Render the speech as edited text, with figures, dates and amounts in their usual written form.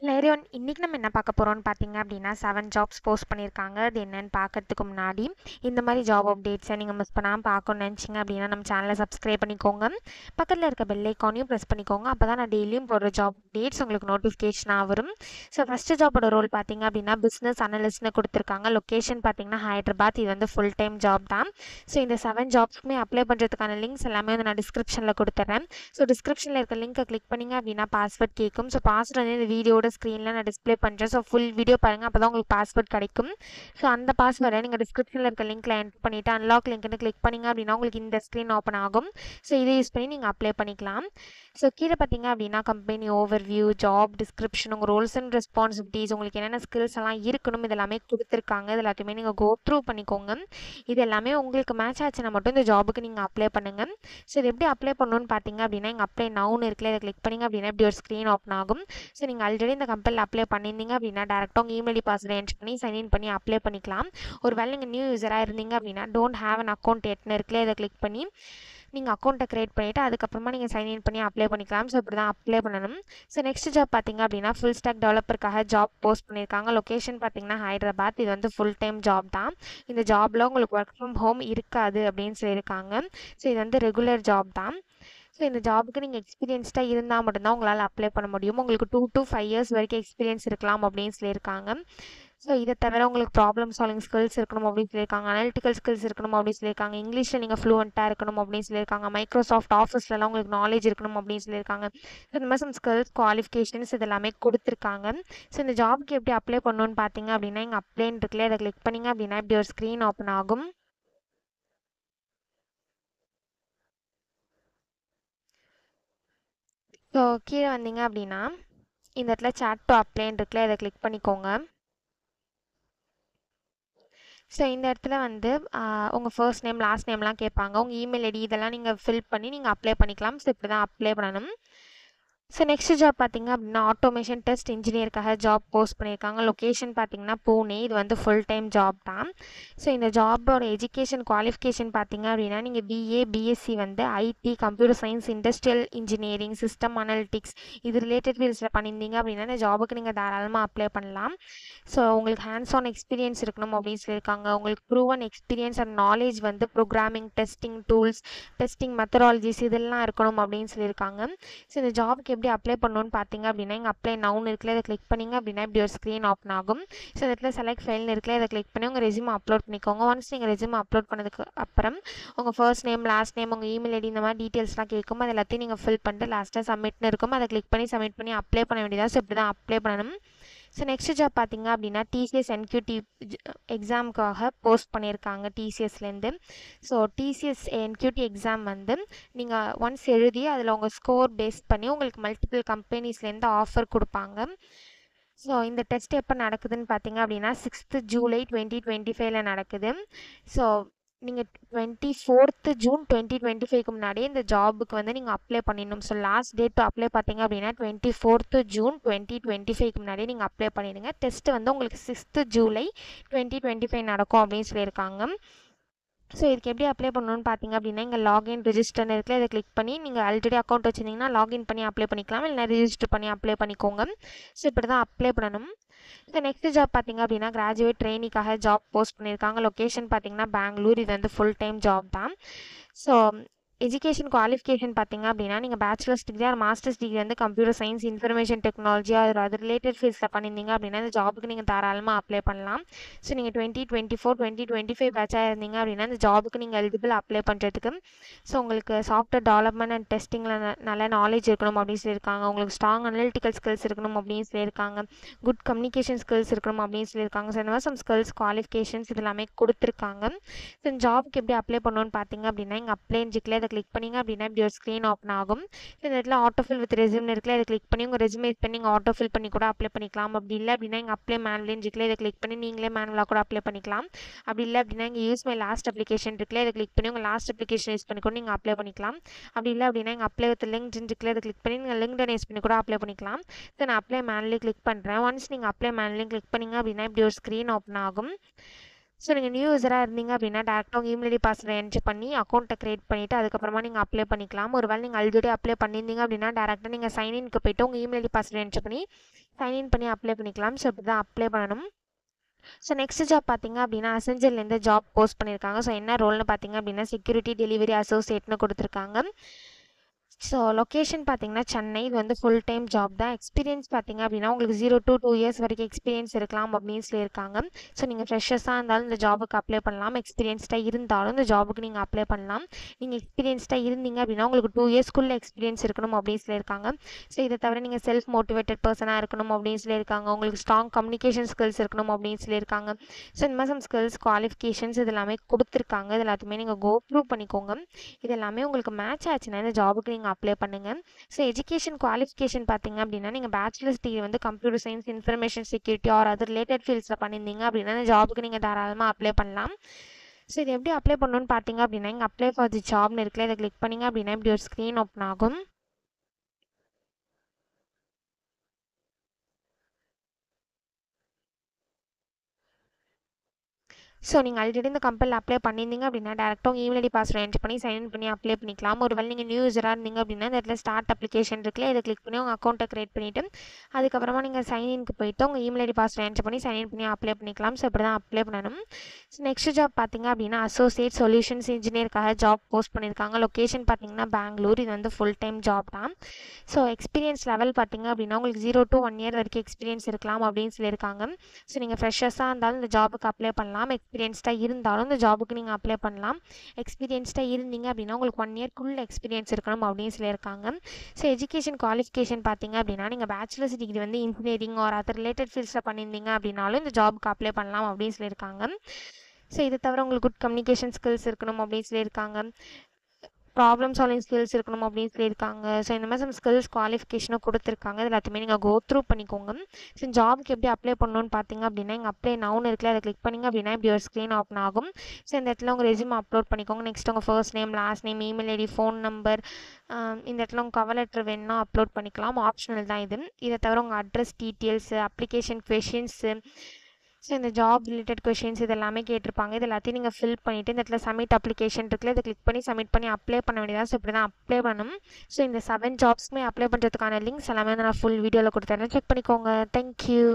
லேரியான் இன்னைக்கு நம்ம என்ன பார்க்க போறோம்னு பார்த்தீங்க அப்படின்னா 7 ஜாப்ஸ் போஸ்ட் பண்ணியிருக்காங்க. அது என்னன்னு பார்க்கறதுக்கு முன்னாடி இந்த மாதிரி ஜாப் அப்டேட்ஸை நீங்கள் மிஸ் பண்ணாமல் பார்க்கணும்னு நினச்சிங்க அப்படின்னா நம்ம சேனலை சப்ஸ்கிரைப் பண்ணிக்கோங்க. பக்கத்தில் இருக்க பெல் ஐக்கானையும் ப்ரெஸ் பண்ணிக்கோங்க. அப்போ தான் நான் டெய்லியும் போடுற ஜாப் அப்டேட்ஸ் உங்களுக்கு நோட்டிஃபிகேஷனாக வரும். ஸோ ஃபஸ்ட்டு ஜாபோட ரோல் பார்த்தீங்க அப்படின்னா பிஸ்னஸ் அனலிஸ்ட்னு கொடுத்துருக்காங்க. லொக்கேஷன் பார்த்தீங்கன்னா ஹைதராபாத். இது வந்து ஃபுல் டைம் ஜாப் தான். ஸோ இந்த 7 ஜாப்ஸ்க்குமே அப்ளை பண்ணுறதுக்கான லிங்க்ஸ் எல்லாமே வந்து நான் டிஸ்கிரிப்ஷனில் கொடுத்துட்றேன். ஸோ டிஸ்கிரிப்ஷனில் இருக்க லிங்க்கை கிளிக் பண்ணிங்க அப்படின்னா பாஸ்வேர்ட் கேட்கும். ஸோ பாஸ்வேர்ட் வந்து இந்த வீடியோட ஸ்க்ரீனில் நான் டிஸ்ப்ளே பண்ணுறேன். ஸோ ஃபுல் வீடியோ பாருங்கள், அப்போ தான் உங்களுக்கு பாஸ்வேர்ட் கிடைக்கும். ஸோ அந்த பாஸ்வேர்டை நீங்கள் டிஸ்கிரிப்ஷனில் இருக்க லிங்க்கில் என்டர் பண்ணிவிட்டு அன்லாக் லிங்க்னு கிளிக் பண்ணிங்க அப்படின்னா உங்களுக்கு இந்த ஸ்க்ரீன் ஓப்பன் ஆகும். ஸோ இதை யூஸ் பண்ணி நீங்கள் அப்ளை பண்ணிக்கலாம். ஸோ கீழே பார்த்தீங்க அப்படின்னா கம்பெனி ஓவர்வியூ, ஜாப் டிஸ்கிரிப்ஷன், உங்கள் ரோல்ஸ் அண்ட் ரெஸ்பான்சிபிலிட்டிஸ், உங்களுக்கு என்னென்ன ஸ்கில்ஸ் எல்லாம் இருக்கணும் இது எல்லாமே கொடுத்துருக்காங்க. இது எல்லாத்தையுமே நீங்கள் கோ த்ரூ பண்ணிக்கோங்க. இது எல்லாமே உங்களுக்கு மேட்ச் ஆச்சுன்னா மட்டும் இந்த ஜாபுக்கு நீங்கள் அப்ளை பண்ணுங்கள். ஸோ இது எப்படி அப்ளை பண்ணணும்னு பார்த்தீங்க அப்படின்னா இங்கே அப்ளை நவுன்னு இருக்குல்ல, இதை கிளிக் பண்ணிங்க அப்படின்னா இப்படி ஒரு ஸ்க்ரீன் ஓப்பன் ஆகும். ஸோ நீங்கள் ஆல்ரெடி இந்த கம்பெனியில் அப்ளை பண்ணியிருந்தீங்க அப்படின்னா டேரெக்டாக உங்கள் இமெயில் பாஸ்வேர்டு என்ட்ரு பண்ணி சைன்இன் பண்ணி அப்ளை பண்ணிக்கலாம். ஒரு வேளை நீங்கள் நியூ யூஸராக இருந்தீங்க அப்படின்னா டோன்ட் ஹேவ் அன் அக்கௌண்ட் எட்னு இருக்குல்ல, இதை கிளிக் பண்ணி நீங்கள் அக்கௌண்ட்டை க்ரியேட் பண்ணிவிட்டு அதுக்கப்புறமா நீங்கள் சைன்இன் பண்ணி அப்ளை பண்ணிக்கலாம். ஸோ இப்படி தான் அப்ளை பண்ணணும். ஸோ நெக்ஸ்ட் ஜாப் பார்த்தீங்க அப்படின்னா ஃபுல் ஸ்டாக் டெவலப்பருக்காக ஜாப் போஸ்ட் பண்ணியிருக்காங்க. லொக்கேஷன் பார்த்தீங்கன்னா ஹைதராபாத். இது வந்து ஃபுல் டைம் ஜாப் தான். இந்த ஜாபில் உங்களுக்கு ஒர்க் ஃப்ரம் ஹோம் இருக்காது அப்படின்னு சொல்லியிருக்காங்க. ஸோ இது வந்து ரெகுலர் ஜாப் தான். ஸோ இந்த ஜாபுக்கு நீங்கள் எக்ஸ்பீரியன்ஸ்டாக இருந்தால் மட்டும்தான் உங்களால் அப்ளை பண்ண முடியும். உங்களுக்கு 2 to 5 years வரைக்கும் எக்ஸ்பீரியன்ஸ் இருக்கலாம் அப்படின்னு சொல்லியிருக்காங்க. ஸோ இதை தவிர உங்களுக்கு ப்ராப்ளம் சால்விங் ஸ்கில்ஸ் இருக்கணும் அப்படின்னு சொல்லியிருக்காங்க. அனலிட்டிக்கல் ஸ்கில்ஸ் இருக்கணும் அப்படின்னு சொல்லியிருக்காங்க. இங்கிலீஷில் நீங்கள் ஃப்ளூவெண்ட்டாக இருக்கணும் அப்படின்னு சொல்லியிருக்காங்க. மைக்ரோசாஃப்ட் ஆஃபீஸ்லலாம் உங்களுக்கு நாலேஜ் இருக்கணும் அப்படின்னு சொல்லியிருக்காங்க. ஸோ இந்த மாதிரி சம் ஸ்கில்ஸ் குவாலிஃபிகேஷன்ஸ் இது எல்லாமே கொடுத்துருக்காங்க. ஸோ இந்த ஜாபுக்கு எப்படி அப்ளை பண்ணணும்னு பார்த்தீங்க அப்படின்னா இங்கே அப்ளைன்னு இருக்குல்ல, அதை கிளிக் பண்ணிங்க அப்படின்னா இப்படி ஒரு ஸ்க்ரீன் ஓப்பன் ஆகும். ஸோ கீழே வந்தீங்க அப்படின்னா இந்த இடத்துல chat to applyன்னு இருக்குல்ல, இதை கிளிக் பண்ணிக்கோங்க. ஸோ இந்த இடத்துல வந்து உங்கள் ஃபர்ஸ்ட் நேம் லாஸ்ட் நேம்லாம் கேட்பாங்க. உங்கள் இமெயில் ஐடி இதெல்லாம் நீங்கள் ஃபில் பண்ணி நீங்கள் அப்ளை பண்ணிக்கலாம். ஸோ இப்படி தான் அப்ளை பண்ணணும். ஸோ நெக்ஸ்ட் ஜாப் பார்த்தீங்க அப்படின்னா ஆட்டோமேஷன் டெஸ்ட் இன்ஜினியருக்காக ஜாப் போஸ்ட் பண்ணியிருக்காங்க. லொக்கேஷன் பார்த்தீங்கன்னா பூனே. இது வந்து ஃபுல் டைம் ஜாப் தான். ஸோ இந்த ஜாபோட எஜுகேஷன் குவாலிஃபிகேஷன் பார்த்தீங்க அப்படின்னா நீங்கள் பிஏ பிஎஸ்சி வந்து IT, computer science, industrial engineering, system analytics இது ரிலேட்டட் ஃபீல்ட்ஸில் பண்ணியிருந்தீங்க அப்படின்னா இந்த ஜாபுக்கு நீங்கள் தாராளமாக அப்ளை பண்ணலாம். ஸோ உங்களுக்கு ஹேண்ட்ஸ் ஆன் எக்ஸ்பீரியன்ஸ் இருக்கணும் அப்படின்னு சொல்லியிருக்காங்க. உங்களுக்கு ப்ரூவன் எக்ஸ்பீரியன்ஸ் அண்ட் நாலேஜ் வந்து programming, testing tools, testing methodologies இதெல்லாம் இருக்கணும் அப்படின்னு சொல்லியிருக்காங்க. ஸோ இந்த ஜாபுக்கு எப்படி அப்ளை பண்ணணும்னு பார்த்தீங்க அப்படின்னா இங்கே அப்ளை நவுன் இருக்குல்ல, இதை கிளிக் பண்ணிங்க அப்படின்னா இப்படி ஒரு ஸ்க்ரீன் ஓப்பன் ஆகும். ஸோ இந்த இடத்துல செலக்ட் ஃபைல்னு இருக்குல்ல, இதை கிளிக் பண்ணி உங்கள் ரெஸ்யூம் அப்லோட் பண்ணிக்கோங்க. ஒன்ஸ் நீங்கள் ரெஸ்யூம் அப்லோட் பண்ணதுக்கு அப்புறம் உங்கள் ஃபர்ஸ்ட் நேம் லாஸ்ட் நேம் உங்கள் இமெயில் ஐடி இந்த மாதிரி டீட்டெயில்ஸ்லாம் கேட்கும். அது எல்லாத்தையும் நீங்கள் ஃபில் பண்ணிட்டு லாஸ்ட்டாக சப்மிட்னு இருக்கும், அதை கிளிக் பண்ணி சப்மிட் பண்ணி அப்ளை பண்ண வேண்டியதாக. ஸோ இப்படி தான் அப்ளை பண்ணணும். ஸோ நெக்ஸ்ட் ஜாப் பார்த்தீங்க அப்படின்னா டிசிஎஸ் என்கியூடி எக்ஸாமுக்காக போஸ்ட் பண்ணியிருக்காங்க டிசிஎஸ்லேருந்து. ஸோ டிசிஎஸ் என்கியூடி எக்ஸாம் வந்து நீங்கள் ஒன்ஸ் எழுதி அதில் உங்கள் ஸ்கோர் பேஸ் பண்ணி உங்களுக்கு மல்டிபிள் கம்பெனிஸ்லேருந்து ஆஃபர் கொடுப்பாங்க. ஸோ இந்த டெஸ்ட் எப்போ நடக்குதுன்னு பார்த்தீங்க அப்படின்னா 6th July 2025 நடக்குது. ஸோ நீங்கள் 24th June 2025க்கு முன்னாடியே இந்த ஜாபுக்கு வந்து நீங்கள் அப்ளை பண்ணிடணும். ஸோ லாஸ்ட் டேட் அப்ளை பார்த்தீங்க அப்படின்னா 24th June 2025க்கு முன்னாடியே நீங்கள் அப்ளை பண்ணிடுங்க. டெஸ்ட் வந்து உங்களுக்கு 6th July 2025 நடக்கும் அப்படின்னு சொல்லியிருக்காங்க. ஸோ இதுக்கு எப்படி அப்ளை பண்ணணும்னு பார்த்தீங்க அப்படின்னா இங்கே லாகின் ரிஜிஸ்டர்னு இருக்குல்ல, இதை கிளிக் பண்ணி நீங்கள் ஆல்ரெடி அக்கௌண்ட் வச்சுருந்தீங்கன்னா லாகின் பண்ணி அப்ளை பண்ணிக்கலாம், இல்லைனா ரிஜிஸ்டர் பண்ணி அப்ளை பண்ணிக்கோங்க. ஸோ இப்படி தான் அப்ளை பண்ணணும். ஸோ நெக்ஸ்ட் ஜாப் பார்த்தீங்க அப்படின்னா கிராஜுவேட் ட்ரெயினிக்காக ஜாப் போஸ்ட் பண்ணியிருக்காங்க. லொக்கேஷன் பார்த்தீங்கன்னா பெங்களூர். இது வந்து ஃபுல் டைம் ஜாப் தான். ஸோ எஜுகேஷன் குவாலிஃபிகேஷன் பார்த்தீங்க அப்படின்னா நீங்கள் bachelors degree or masters degree வந்து கம்ப்யூட்டர் சயின்ஸ், இன்ஃபர்மேஷன் டெக்னாலஜி அது ரிலேட்டட் ஃபீல்ட்ஸில் பண்ணியிருந்தீங்க அப்படின்னா இந்த ஜாபுக்கு நீங்கள் தாராளமாக அப்ளை பண்ணலாம். ஸோ நீங்கள் 2024 2025 பேட்சாக இருந்தீங்க அப்படின்னா இந்த ஜாபுக்கு நீங்கள் எலிஜிபிள் அப்ளை பண்ணுறதுக்கு. ஸோ உங்களுக்கு சாஃப்ட்வேர் டெவலப்மெண்ட் அண்ட் டெஸ்டிங்கில் நல்ல நாலேஜ் இருக்கணும் அப்படின்னு சொல்லியிருக்காங்க. உங்களுக்கு ஸ்ட்ராங் அனலிட்டிக்கல் ஸ்கில்ஸ் இருக்கணும் அப்படின்னு சொல்லியிருக்காங்க. குட் கம்யூனிகேஷன் ஸ்கில்ஸ் இருக்கணும் அப்படின்னு சொல்லியிருக்காங்க. ஸோ இந்த மாதிரி சம் ஸ்கில்ஸ் குவாலிஃபிகேஷன்ஸ் இது எல்லாமே கொடுத்துருக்காங்க. ஸோ இந்த ஜாபுக்கு எப்படி அப்ளை பண்ணணும்னு பார்த்தீங்க அப்படின்னா இங்கே அப்ளைன்னு இருக்குல்ல, இதை கிளிக் பண்ணிங்க அப்படின்னா இப்படி ஒரு ஸ்க்ரீன் ஓப்பன் ஆகும். இந்த இடத்துல ஆட்டோஃபில் வித் ரெஸ்யூம் இருக்குல்ல, இதை கிளிக் பண்ணி உங்கள் ரெஸ்யூமே பண்ணி நீங்கள் ஆட்டோஃபில் பண்ணி கூட அப்ளை பண்ணிக்கலாம். அப்படி இல்லை அப்படின்னா இங்கே அப்ளை மேனுவலின்னு இருக்குல்ல, இதை கிளிக் பண்ணி நீங்களே மேனுவலாக கூட அப்ளை பண்ணிக்கலாம். அப்படி இல்லை அப்படின்னா இங்கே யூஸ் மை லாஸ்ட் அப்ளிகேஷன் இருக்குல்ல, இதை கிளிக் பண்ணி உங்கள் லாஸ்ட் அப்ளிகேஷன் யூஸ் பண்ணி கூட நீங்கள் அப்ளை பண்ணிக்கலாம். அப்படி இல்லை அப்படின்னா இங்கே அப்ளை வித் லிங்க் இருக்குல்ல, இதை கிளிக் பண்ணி நீங்கள் லிங்க்டன் யூஸ் பண்ணி கூட அப்ளை பண்ணிக்கலாம். ஸோ நான் அப்ளை மேனுவலி கிளிக் பண்ணுறேன். ஒன்ஸ் நீங்கள் அப்ளை மேனுவலி கிளிக் பண்ணிங்க அப்படின்னா இப்படி ஒரு ஸ்க்ரீன் ஓப்பன் ஆகும். ஸோ நீங்கள் நியூ யூஸராக இருந்தீங்க அப்படின்னா டேரெக்டாக உங்கள் இமெயில் ஐடி பாஸ்வேர்டு என்ட்ரி பண்ணி அக்கௌண்ட்டை க்ரியேட் பண்ணிவிட்டு அதுக்கப்புறமா நீங்கள் அப்ளை பண்ணிக்கலாம். ஒரு வேளை நீங்கள் ஆல்ரெடி அப்ளை பண்ணியிருந்தீங்க அப்படின்னா டேரெக்டாக நீங்கள் சைன்இன்க்கு போய்ட்டு உங்கள் இமெயில் ஐடி பாஸ்வேர்டு என்ட்ரி பண்ணி சைன்இன் பண்ணி அப்ளை பண்ணிக்கலாம். ஸோ இப்படி தான் அப்ளை பண்ணணும். ஸோ நெக்ஸ்ட் ஜாப் பார்த்தீங்க அப்படின்னா அசென்ஜர்லேருந்து ஜாப் போஸ்ட் பண்ணியிருக்காங்க. ஸோ என்ன ரோல்னு பார்த்தீங்க அப்படின்னா செக்யூரிட்டி டெலிவரி அசோசியேட்னு கொடுத்துருக்காங்க. ஸோ லொக்கேஷன் பார்த்தீங்கன்னா சென்னை. இது வந்து ஃபுல் டைம் ஜாப் தான். எக்ஸ்பீரியன்ஸ் பார்த்தீங்க அப்படின்னா உங்களுக்கு 0 to 2 இயர்ஸ் வரைக்கும் எக்ஸ்பீரியன்ஸ் இருக்கலாம் அப்படின்னு சொல்லியிருக்காங்க. ஸோ நீங்கள் ஃப்ரெஷர்ஸாக இருந்தாலும் இந்த ஜாபுக்கு அப்ளை பண்ணலாம். எக்ஸ்பீரியன்ஸ்டாக இருந்தாலும் இந்த ஜாபுக்கு நீங்கள் அப்ளை பண்ணலாம். நீங்கள் எக்ஸ்பீரியன்ஸ்டாக இருந்தீங்க அப்படின்னா உங்களுக்கு 2 இயர்ஸ்க்குள்ளே எக்ஸ்பீரியன்ஸ் இருக்கணும் அப்படின்னு சொல்லியிருக்காங்க. ஸோ இதை தவிர நீங்கள் செல்ஃப் மோட்டிவேட்டட் பர்சனாக இருக்கணும் அப்படின்னு சொல்லியிருக்காங்க. உங்களுக்கு ஸ்ட்ராங் கம்யூனிகேஷன் ஸ்கில்ஸ் இருக்கணும் அப்படின்னு சொல்லியிருக்காங்க. ஸோ இந்த மாதிரி சம் ஸ்கில்ஸ் குவாலிஃபிகேஷன்ஸ் இது எல்லாமே கொடுத்துருக்காங்க. இது எல்லாத்தையுமே நீங்கள் கோ த்ரூ பண்ணிக்கோங்க. இது எல்லாமே உங்களுக்கு மேட்ச் ஆச்சுன்னா இந்த ஜாபுக்கு நீங்கள் அப்ளை பண்ணுங்கள். ஸோ எஜுகேஷன் குவாலிஃபிகேஷன் பார்த்தீங்க அப்படின்னா நீங்கள் பேச்சுலர்ஸ் டிகிரி வந்து computer science, information security or அது ரிலேட்டட் ஃபீல்ட்ஸில் பண்ணியிருந்தீங்க அப்படின்னா இந்த ஜாபுக்கு நீங்கள் தாராளமாக அப்ளை பண்ணலாம். ஸோ இது எப்படி அப்ளை பண்ணணும்னு பார்த்தீங்க அப்படின்னா இங்கே அப்ளை ஃபார் தி ஜாப்னு இருக்குல்ல, இதை கிளிக் பண்ணிங்க அப்படின்னா இப்படி ஒரு ஸ்க்ரீன் ஓப்பன் ஆகும். ஸோ நீங்கள் ஆல்ரெடி இந்த கம்பெனியில் அப்ளை பண்ணியிருந்தீங்க அப்படின்னா டேரெக்டாக உங்கள் இமெயில் ஐடி பாஸ்வேர்டு என்ட்ரி பண்ணி சைன் பண்ணி அப்ளை பண்ணிக்கலாம். ஒரு வேளை நீங்கள் நியூ யூஸராக இருந்தீங்க அப்படின்னா இந்த இடத்துல ஸ்டார்ட் அப்ளிகேஷன் இருக்குல்ல, இதை கிளிக் பண்ணி உங்கள் அக்கௌண்ட்டை க்ரியேட் பண்ணிவிட்டு அதுக்கப்புறமா நீங்கள் சைன்இன்க்கு போய்ட்டு உங்கள் இமெயில் ஐடி பாஸ்வேர்டு என்ட்ரி பண்ணி சைன் பண்ணி அப்ளை பண்ணிக்கலாம். ஸோ இப்படி தான் அப்ளை பண்ணணும். ஸோ நெக்ஸ்ட் ஜாப் பார்த்தீங்க அப்படின்னா அசோசியேட் சொல்யூஷன்ஸ் இன்ஜினியருக்காக ஜாப் போஸ்ட் பண்ணியிருக்காங்க. லொக்கேஷன் பார்த்தீங்கன்னா பெங்களூர். இது வந்து ஃபுல் டைம் ஜாப் தான். ஸோ எக்ஸ்பீரியன்ஸ் லெவல் பார்த்தீங்க அப்படின்னா உங்களுக்கு 0 to 1 இயர் வரைக்கும் எக்ஸ்பீரியன்ஸ் இருக்கலாம் அப்படின்னு சொல்லியிருக்காங்க. ஸோ நீங்கள் ஃப்ரெஷர்ஸாக இருந்தாலும் இந்த ஜாபுக்கு அப்ளை பண்ணலாம். எக்ஸ்பீரியன்ஸ்டாக இருந்தாலும் இந்த ஜாபுக்கு நீங்கள் அப்ளை பண்ணலாம். எக்ஸ்பீரியன்ஸ்டாக இருந்தீங்க அப்படின்னா உங்களுக்கு 1 இயர்க்குள்ள எக்ஸ்பீரியன்ஸ் இருக்கணும் அப்படின்னு சொல்லியிருக்காங்க. ஸோ எஜுகேஷன் குவாலிஃபிகேஷன் பார்த்தீங்க அப்படின்னா நீங்கள் பேச்சுலர்ஸ் டிகிரி வந்து இன்ஜினியரிங் ஆர் அதர் ரிலேட்டட் ஃபீல்ட்ஸில் பண்ணியிருந்தீங்க அப்படின்னாலும் இந்த ஜாபுக்கு அப்ளை பண்ணலாம் அப்படின்னு சொல்லியிருக்காங்க. ஸோ இதை தவிர உங்களுக்கு குட் கம்யூனிகேஷன் ஸ்கில்ஸ் இருக்கணும் அப்படின்னு சொல்லியிருக்காங்க. ப்ராப்ளம் சால்விங் ஸ்கில்ஸ் இருக்கணும் அப்படின்னு சொல்லியிருக்காங்க. ஸோ இந்த மாதிரி சம் ஸ்கில்ஸ் குவாலிஃபிகேஷனும் கொடுத்துருக்காங்க. இது எல்லாத்தையுமே நீங்கள் கோ த்ரூ பண்ணிக்கோங்க. ஸோ ஜாபுக்கு எப்படி அப்ளை பண்ணணும்னு பார்த்தீங்க அப்படின்னா இங்கே அப்ளை நவுன்னு இருக்குல்ல, அதை கிளிக் பண்ணிங்க அப்படின்னா இப்படி ஒரு ஸ்க்ரீன் ஓப்பன் ஆகும். ஸோ இந்த இடத்துல உங்கள் ரெஸ்யூம் அப்லோட் பண்ணிக்கோங்க. நெக்ஸ்ட் உங்கள் first name, last name, email ID, phone number, இந்த இடத்துல உங்கள் கவர் லெட்டர் வேணுன்னா அப்லோட் பண்ணிக்கலாம். ஆப்ஷனல் தான் இது. இதை தவிர உங்கள் address details, application questions, so இந்த ஜாப் ரிலேட்டட் கொஷின்ஸ் இது எல்லாமே கேட்டிருப்பாங்க. இது எல்லாத்தையும் நீங்கள் ஃபில் பண்ணிவிட்டு இந்த இடத்துல சப்மிட் அப்ளிகேஷன் இருக்குல்ல, இதை கிளிக் பண்ணி சப்மிட் பண்ணி அப்ளை பண்ண வேண்டியதாக. ஸோ இப்படி தான் அப்ளை பண்ணணும். ஸோ இந்த 7 ஜாப்ஸ்க்குமே அப்ளை பண்ணுறதுக்கான லிங்க்ஸ் எல்லாமே நான் ஃபுல் வீடியோவில் கொடுத்துறேன். செக் பண்ணிக்கோங்க. தேங்க்யூ.